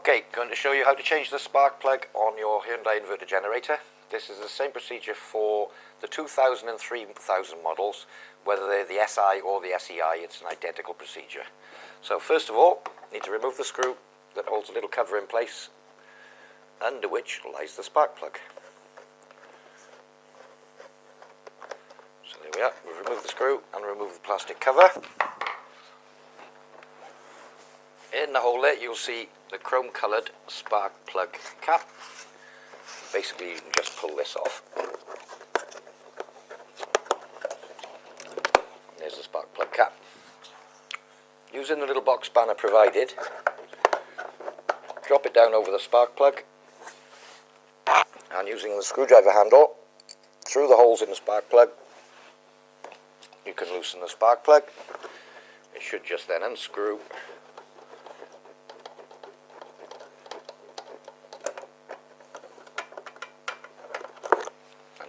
Okay, going to show you how to change the spark plug on your Hyundai inverter generator. This is the same procedure for the 2000 and 3000 models, whether they're the SI or the SEI, it's an identical procedure. So first of all, you need to remove the screw that holds a little cover in place, under which lies the spark plug. So there we are, we've removed the screw and removed the plastic cover. In the hole there you'll see the chrome coloured spark plug cap. Basically you can just pull this off. There's the spark plug cap. Using the little box spanner provided, drop it down over the spark plug, and using the screwdriver handle through the holes in the spark plug you can loosen the spark plug. It should just then unscrew.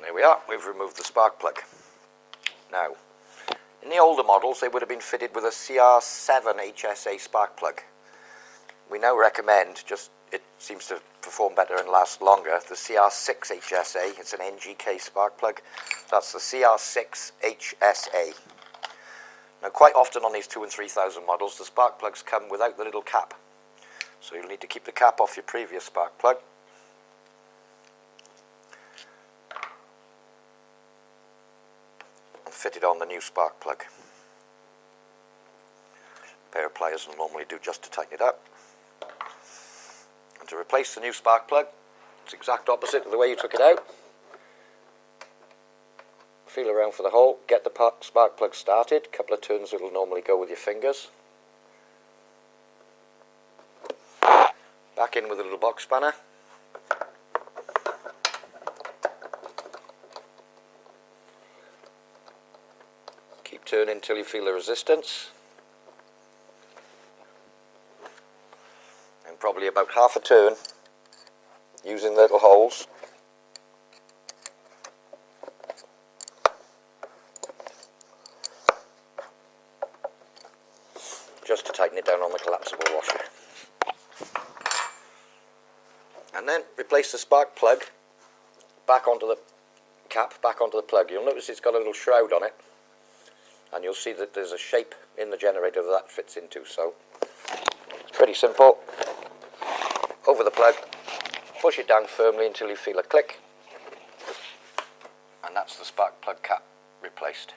There we are, we've removed the spark plug. Now, in the older models they would have been fitted with a CR7 HSA spark plug. We now recommend, just it seems to perform better and last longer, the CR6 HSA. It's an NGK spark plug. That's the CR6 HSA. Now quite often on these 2 and 3000 models the spark plugs come without the little cap. So you'll need to keep the cap off your previous spark plug. Fitted on the new spark plug. A pair of pliers will normally do just to tighten it up. And to replace the new spark plug, it's exact opposite of the way you took it out. Feel around for the hole, get the spark plug started. A couple of turns it'll normally go with your fingers. Back in with a little box spanner. Keep turning until you feel the resistance, and probably about half a turn using the little holes. Just to tighten it down on the collapsible washer. And then replace the spark plug back onto the cap, back onto the plug. You'll notice it's got a little shroud on it. And you'll see that there's a shape in the generator that fits into, so it's pretty simple. Over the plug, push it down firmly until you feel a click, and that's the spark plug cap replaced.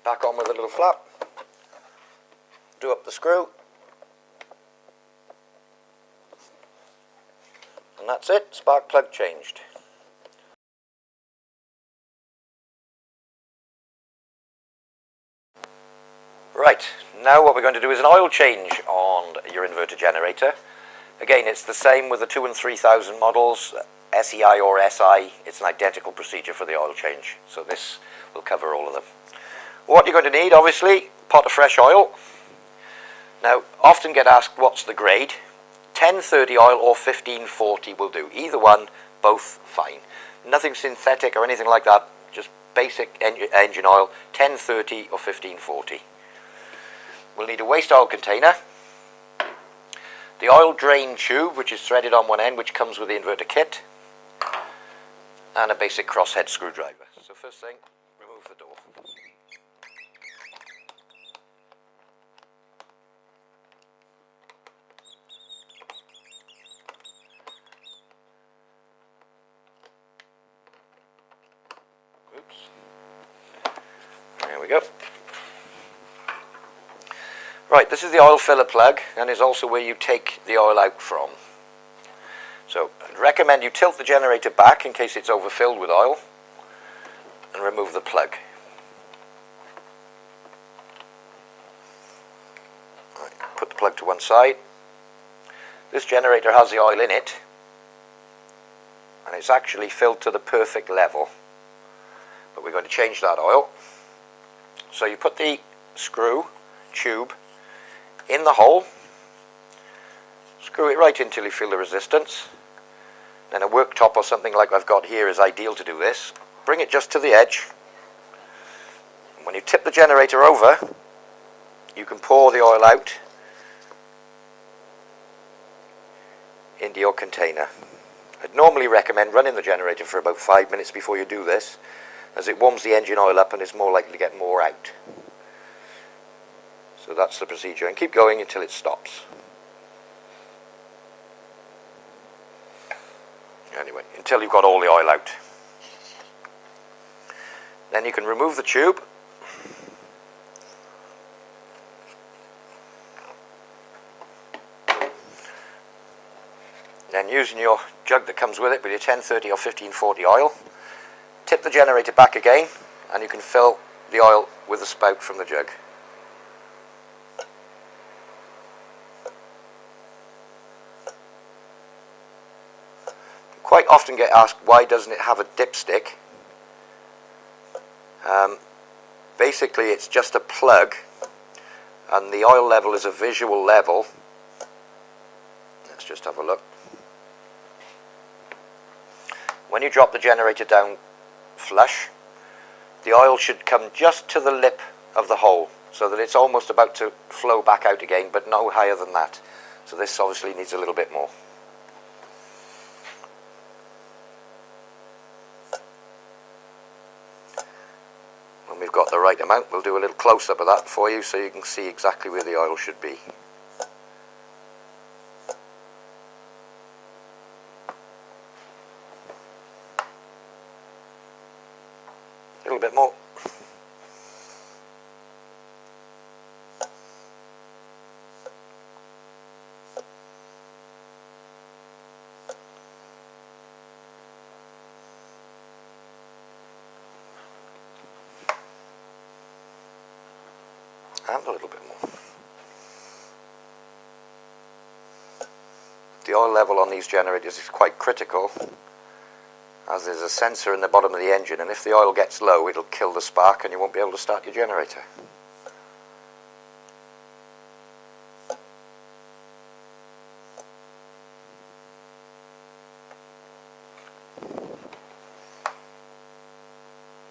Back on with a little flap, do up the screw, and that's it, spark plug changed. Right, now what we're going to do is an oil change on your inverter generator. Again, it's the same with the 2 and 3000 models, SEI or SI. It's an identical procedure for the oil change, so this will cover all of them. What you're going to need, obviously, pot of fresh oil. Now, often get asked what's the grade. 1030 oil or 1540 will do. Either one, both fine. Nothing synthetic or anything like that, just basic engine oil, 1030 or 1540. We'll need a waste oil container, the oil drain tube, which is threaded on one end, which comes with the inverter kit, and a basic crosshead screwdriver. So first thing, remove the door. Oops. There we go. Right, this is the oil filler plug, and is also where you take the oil out from. So I'd recommend you tilt the generator back in case it's overfilled with oil, and remove the plug. Right, put the plug to one side. This generator has the oil in it, and it's actually filled to the perfect level, but we're going to change that oil. So you put the screw tube in the hole, screw it right in till you feel the resistance. Then a worktop or something like I've got here is ideal to do this. Bring it just to the edge. When you tip the generator over, you can pour the oil out into your container. I'd normally recommend running the generator for about 5 minutes before you do this, as it warms the engine oil up and it's more likely to get more out. So that's the procedure, and keep going until it stops. Anyway, until you've got all the oil out. Then you can remove the tube. Then using your jug that comes with it with your 1030 or 1540 oil, tip the generator back again and you can fill the oil with the spout from the jug. Quite often get asked, why doesn't it have a dipstick? Basically it's just a plug and the oil level is a visual level. Let's just have a look. When you drop the generator down flush, the oil should come just to the lip of the hole, so that it's almost about to flow back out again, but no higher than that. So this obviously needs a little bit more. When we've got the right amount, we'll do a little close-up of that for you so you can see exactly where the oil should be. A little bit more. And a little bit more. The oil level on these generators is quite critical, as there's a sensor in the bottom of the engine, and if the oil gets low it'll kill the spark and you won't be able to start your generator.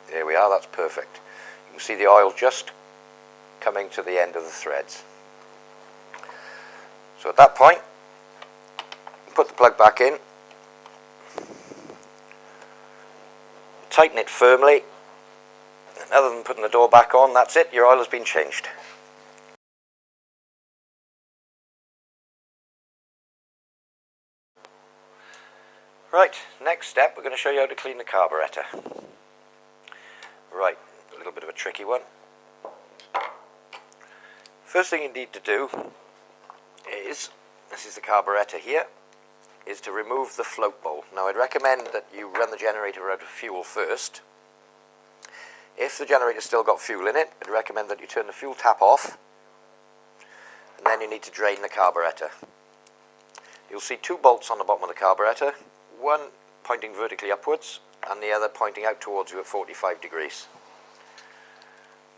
There we are, that's perfect. You can see the oil just coming to the end of the threads. So at that point, put the plug back in, tighten it firmly, and other than putting the door back on, that's it, your oil has been changed. Right, next step, we're going to show you how to clean the carburettor. Right, a little bit of a tricky one. First thing you need to do is, this is the carburettor here, is to remove the float bowl. Now I'd recommend that you run the generator out of fuel first. If the generator's still got fuel in it, I'd recommend that you turn the fuel tap off, and then you need to drain the carburettor. You'll see two bolts on the bottom of the carburettor, one pointing vertically upwards and the other pointing out towards you at 45 degrees.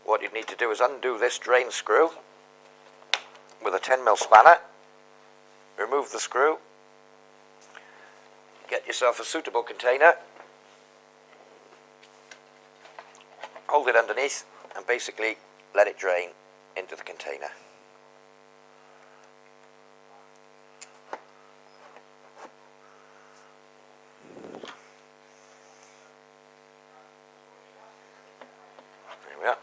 What you need to do is undo this drain screw with a 10mm spanner, remove the screw, get yourself a suitable container, hold it underneath and basically let it drain into the container. There we are.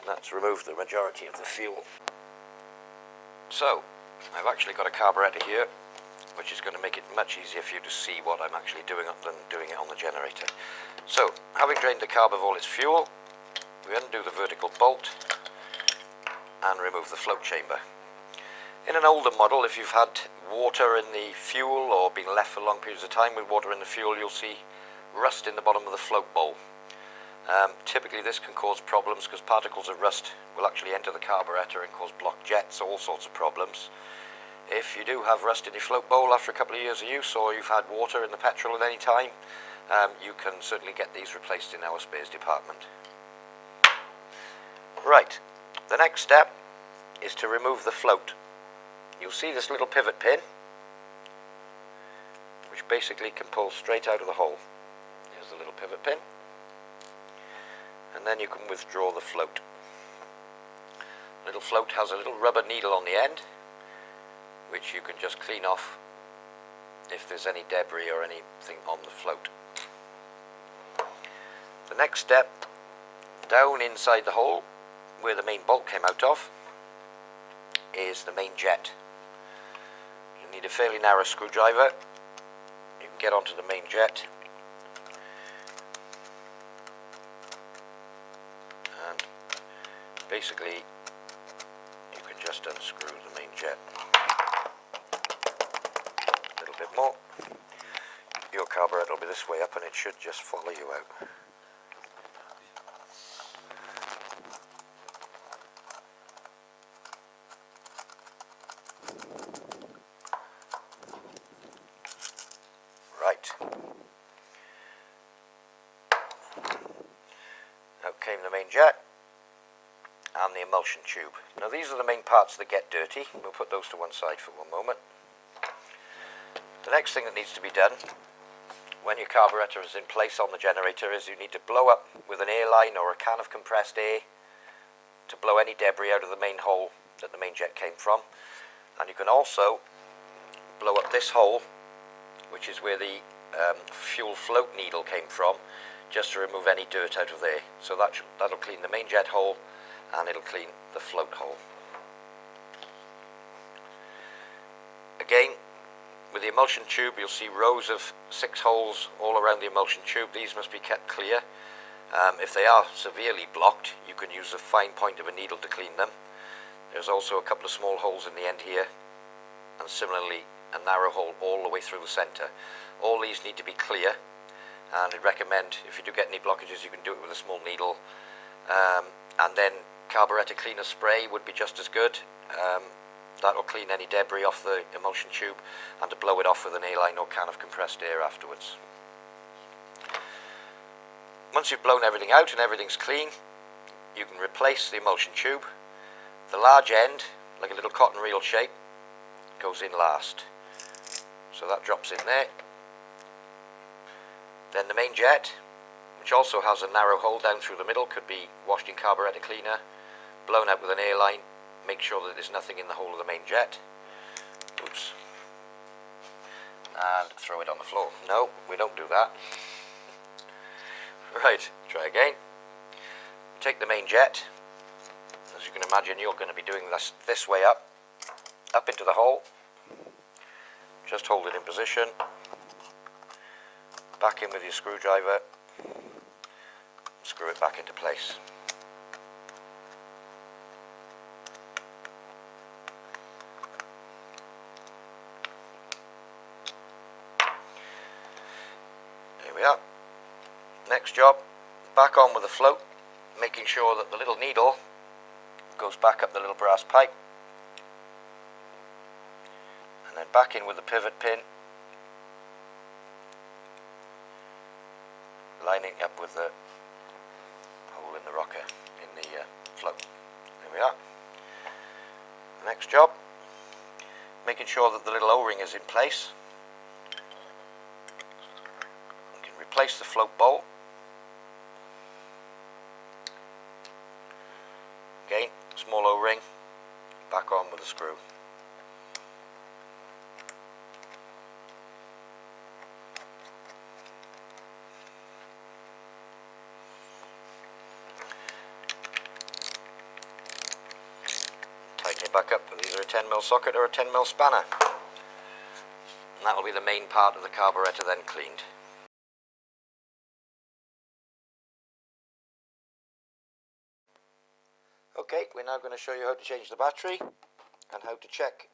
That's removed the majority of the fuel. So, I've actually got a carburettor here, which is going to make it much easier for you to see what I'm actually doing than doing it on the generator. So, having drained the carb of all its fuel, we undo the vertical bolt and remove the float chamber. In an older model, if you've had water in the fuel or been left for long periods of time with water in the fuel, you'll see rust in the bottom of the float bowl. Typically this can cause problems because particles of rust will actually enter the carburettor and cause blocked jets, all sorts of problems. If you do have rust in your float bowl after a couple of years of use, or you've had water in the petrol at any time, you can certainly get these replaced in our spares department. Right, the next step is to remove the float. You'll see this little pivot pin, which basically can pull straight out of the hole. Here's the little pivot pin. And then you can withdraw the float. The little float has a little rubber needle on the end, which you can just clean off if there's any debris or anything on the float. The next step, down inside the hole where the main bolt came out of, is the main jet. You need a fairly narrow screwdriver. You can get onto the main jet and basically you can just unscrew the main jet. A little bit more. Your carburettor will be this way up and it should just follow you out. Right. Now came the main jet and the emulsion tube. Now these are the main parts that get dirty. We'll put those to one side for one moment. The next thing that needs to be done when your carburettor is in place on the generator is you need to blow up with an airline or a can of compressed air to blow any debris out of the main hole that the main jet came from. And you can also blow up this hole, which is where the fuel float needle came from, just to remove any dirt out of there. So that'll clean the main jet hole and it'll clean the float hole. Again, with the emulsion tube, you'll see rows of 6 holes all around the emulsion tube. These must be kept clear. If they are severely blocked, you can use the fine point of a needle to clean them. There's also a couple of small holes in the end here, and similarly a narrow hole all the way through the centre. All these need to be clear, and I'd recommend, if you do get any blockages, you can do it with a small needle. And then carburettor cleaner spray would be just as good. That'll clean any debris off the emulsion tube, and to blow it off with an airline or can of compressed air afterwards. Once you've blown everything out and everything's clean, you can replace the emulsion tube. The large end, like a little cotton reel shape, goes in last. So that drops in there. Then the main jet, which also has a narrow hole down through the middle, could be washed in carburettor cleaner, blown out with an airline. Make sure that there's nothing in the hole of the main jet. Oops. And throw it on the floor. No, we don't do that. Right, try again. Take the main jet. As you can imagine, you're going to be doing this way up into the hole. Just hold it in position. Back in with your screwdriver. Screw it back into place. There we are. Next job, back on with the float, making sure that the little needle goes back up the little brass pipe, and then back in with the pivot pin, lining up with the hole in the rocker in the float. There we are. Next job, making sure that the little O-ring is in place. You can replace the float bowl. Again, small O-ring, back on with a screw. Tighten it back up with either a 10mm socket or a 10mm spanner. And that will be the main part of the carburettor then cleaned. Okay, we're now going to show you how to change the battery and how to check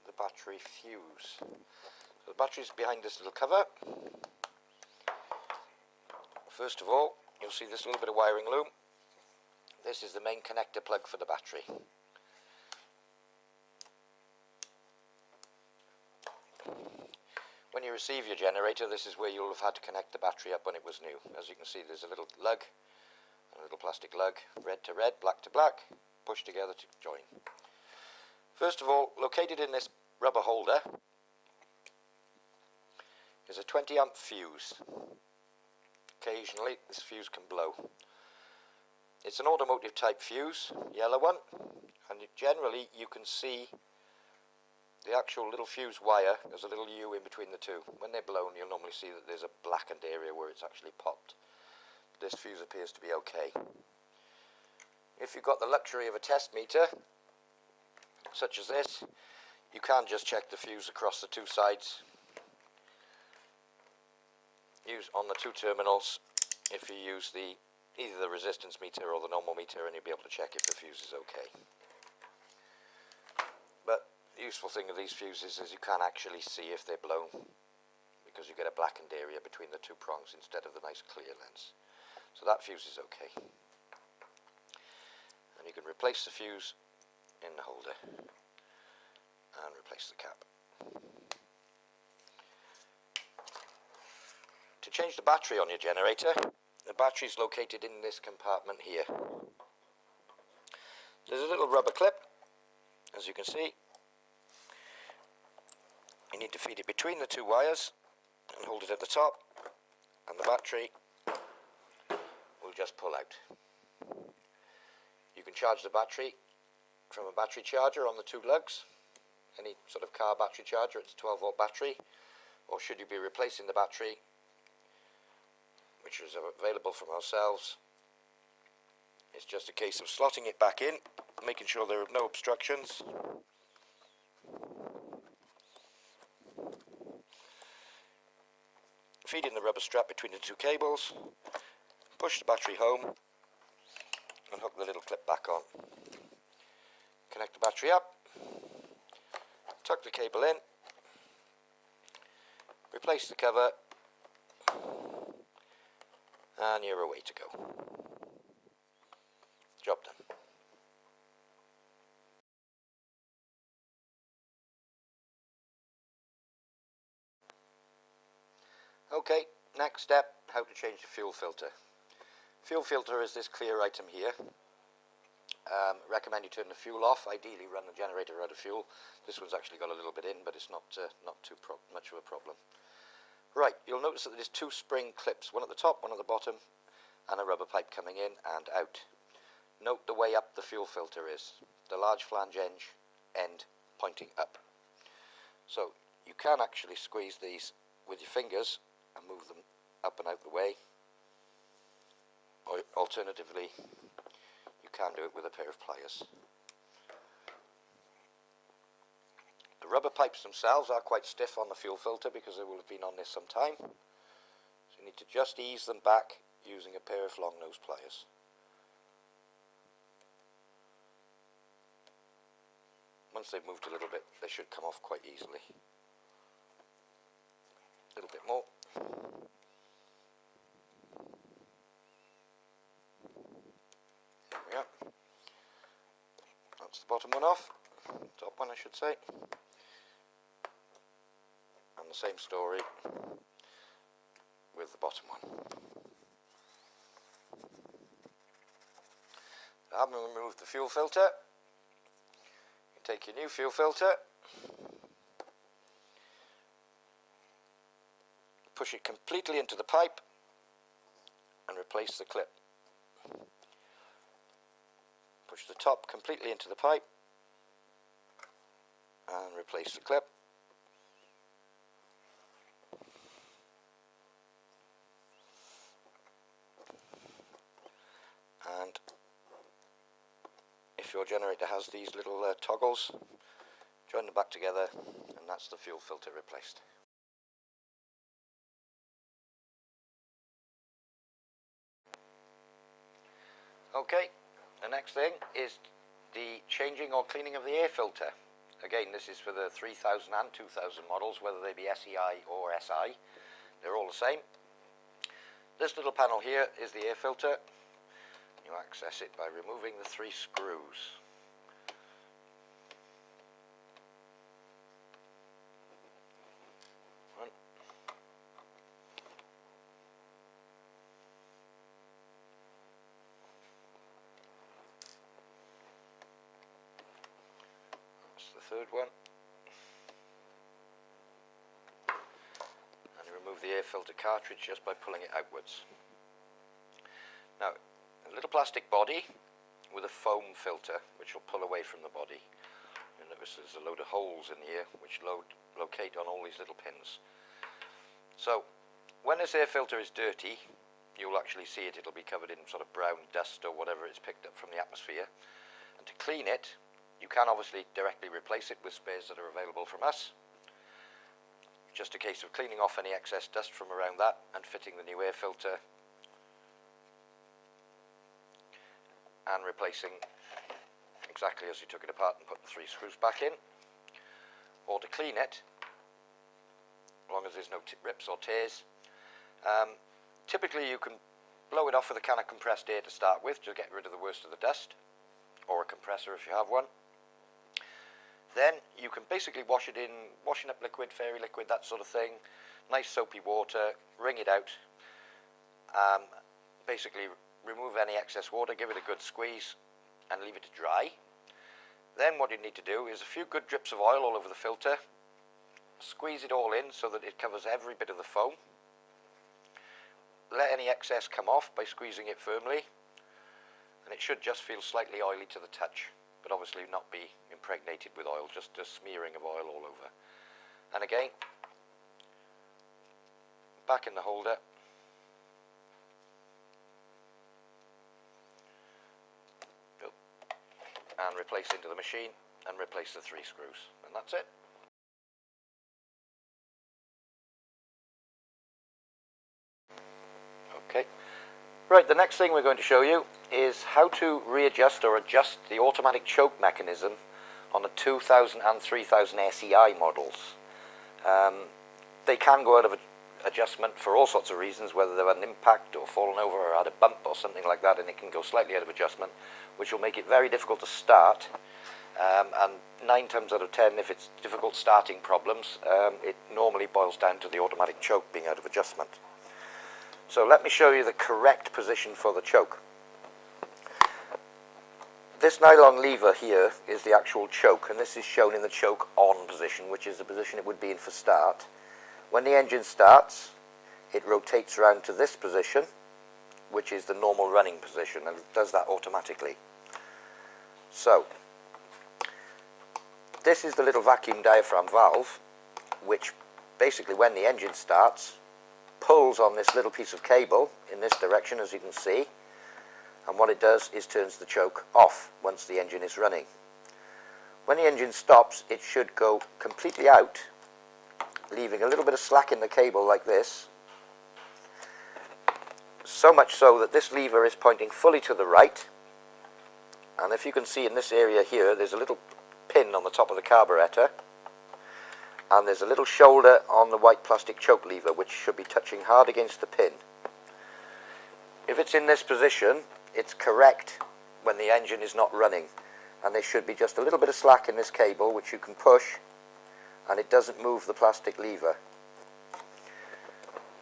the battery fuse. So the battery's behind this little cover. First of all, you'll see this little bit of wiring loom. This is the main connector plug for the battery. When you receive your generator, this is where you'll have had to connect the battery up when it was new. As you can see, there's a little lug, a little plastic lug, red to red, black to black, pushed together to join. First of all, located in this rubber holder is a 20 amp fuse. Occasionally this fuse can blow. It's an automotive type fuse, yellow one, and generally you can see the actual little fuse wire, there's a little U in between the two. When they're blown, you'll normally see that there's a blackened area where it's actually popped. This fuse appears to be okay. If you've got the luxury of a test meter, such as this, you can just check the fuse across the two sides. Use on the two terminals if you use either the resistance meter or the normal meter, and you'll be able to check if the fuse is okay. But the useful thing of these fuses is you can actually see if they're blown, because you get a blackened area between the two prongs instead of the nice clear lens. So that fuse is okay. And you can replace the fuse in the holder and replace the cap. To change the battery on your generator, the battery is located in this compartment here. There's a little rubber clip, as you can see. You need to feed it between the two wires and hold it at the top, and the battery will just pull out. You can charge the battery from a battery charger on the two lugs, any sort of car battery charger. It's a 12-volt battery, or should you be replacing the battery, which is available from ourselves, it's just a case of slotting it back in, making sure there are no obstructions. Feeding the rubber strap between the two cables, push the battery home and hook the little clip back on. Connect the battery up, tuck the cable in, replace the cover, and you're away to go. Job done. Okay, next step, how to change the fuel filter. Fuel filter is this clear item here. Recommend you turn the fuel off, ideally run the generator out of fuel. This one's actually got a little bit in, but it's not too much of a problem. Right, you'll notice that there's two spring clips, one at the top, one at the bottom, and a rubber pipe coming in and out. Note the way up the fuel filter is. The large flange end pointing up. So you can actually squeeze these with your fingers and move them up and out the way, or alternatively you can do it with a pair of pliers. The rubber pipes themselves are quite stiff on the fuel filter because they will have been on this some time, so you need to just ease them back using a pair of long nose pliers. Once they've moved a little bit, they should come off quite easily. A little bit more. There we are. That's the bottom one off, top one I should say. And the same story with the bottom one. Having removed the fuel filter, you take your new fuel filter, push it completely into the pipe and replace the clip. Push the top completely into the pipe and replace the clip. And if your generator has these little toggles, join them back together and that's the fuel filter replaced. Okay, the next thing is the changing or cleaning of the air filter. Again, this is for the 3000 and 2000 models, whether they be SEI or SI. They're all the same. This little panel here is the air filter. You access it by removing the 3 screws. One. That's the third one. And you remove the air filter cartridge just by pulling it outwards. Now, a little plastic body with a foam filter which will pull away from the body. And notice there's a load of holes in here which locate on all these little pins. So when this air filter is dirty, you'll actually see it, it'll be covered in sort of brown dust or whatever it's picked up from the atmosphere. And to clean it, you can obviously directly replace it with spares that are available from us. Just a case of cleaning off any excess dust from around that and fitting the new air filter and replacing exactly as you took it apart and put the 3 screws back in. Or to clean it, as long as there's no rips or tears, typically you can blow it off with a can of compressed air to start with to get rid of the worst of the dust, or a compressor if you have one. Then you can basically wash it in washing up liquid, fairy liquid, that sort of thing, nice soapy water, wring it out, basically remove any excess water, give it a good squeeze and leave it to dry. Then what you need to do is a few good drips of oil all over the filter, squeeze it all in so that it covers every bit of the foam. Let any excess come off by squeezing it firmly, and it should just feel slightly oily to the touch, but obviously not be impregnated with oil, just a smearing of oil all over. And again, back in the holder, and replace into the machine and replace the 3 screws, and that's it. Okay, right, the next thing we're going to show you is how to readjust or adjust the automatic choke mechanism on the 2000 and 3000 SEI models. They can go out of adjustment for all sorts of reasons, whether they've had an impact or fallen over or had a bump or something like that, and it can go slightly out of adjustment, which will make it very difficult to start. And 9 times out of 10, if it's difficult starting problems, it normally boils down to the automatic choke being out of adjustment. So let me show you the correct position for the choke. This nylon lever here is the actual choke, and this is shown in the choke on position, which is the position it would be in for start. When the engine starts, it rotates around to this position, which is the normal running position, and it does that automatically. So this is the little vacuum diaphragm valve, which basically when the engine starts pulls on this little piece of cable in this direction, as you can see, and what it does is turns the choke off once the engine is running. When the engine stops, it should go completely out, leaving a little bit of slack in the cable like this, so much so that this lever is pointing fully to the right. And if you can see in this area here, there's a little pin on the top of the carburettor, and there's a little shoulder on the white plastic choke lever which should be touching hard against the pin. If it's in this position, it's correct when the engine is not running, and there should be just a little bit of slack in this cable which you can push, and it doesn't move the plastic lever.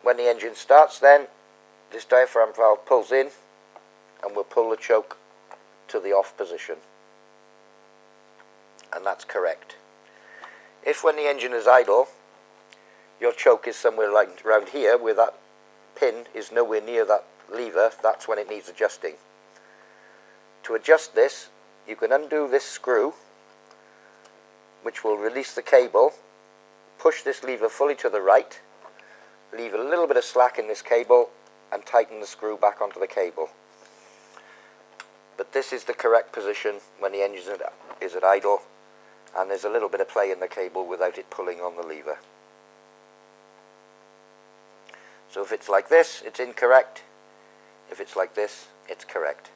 When the engine starts, then this diaphragm valve pulls in and will pull the choke to the off position, and that's correct. If when the engine is idle, your choke is somewhere like around here where that pin is nowhere near that lever, that's when it needs adjusting. To adjust this, you can undo this screw, which will release the cable, push this lever fully to the right, leave a little bit of slack in this cable, and tighten the screw back onto the cable. But this is the correct position when the engine is at idle, and there's a little bit of play in the cable without it pulling on the lever. So if it's like this, it's incorrect. If it's like this, it's correct.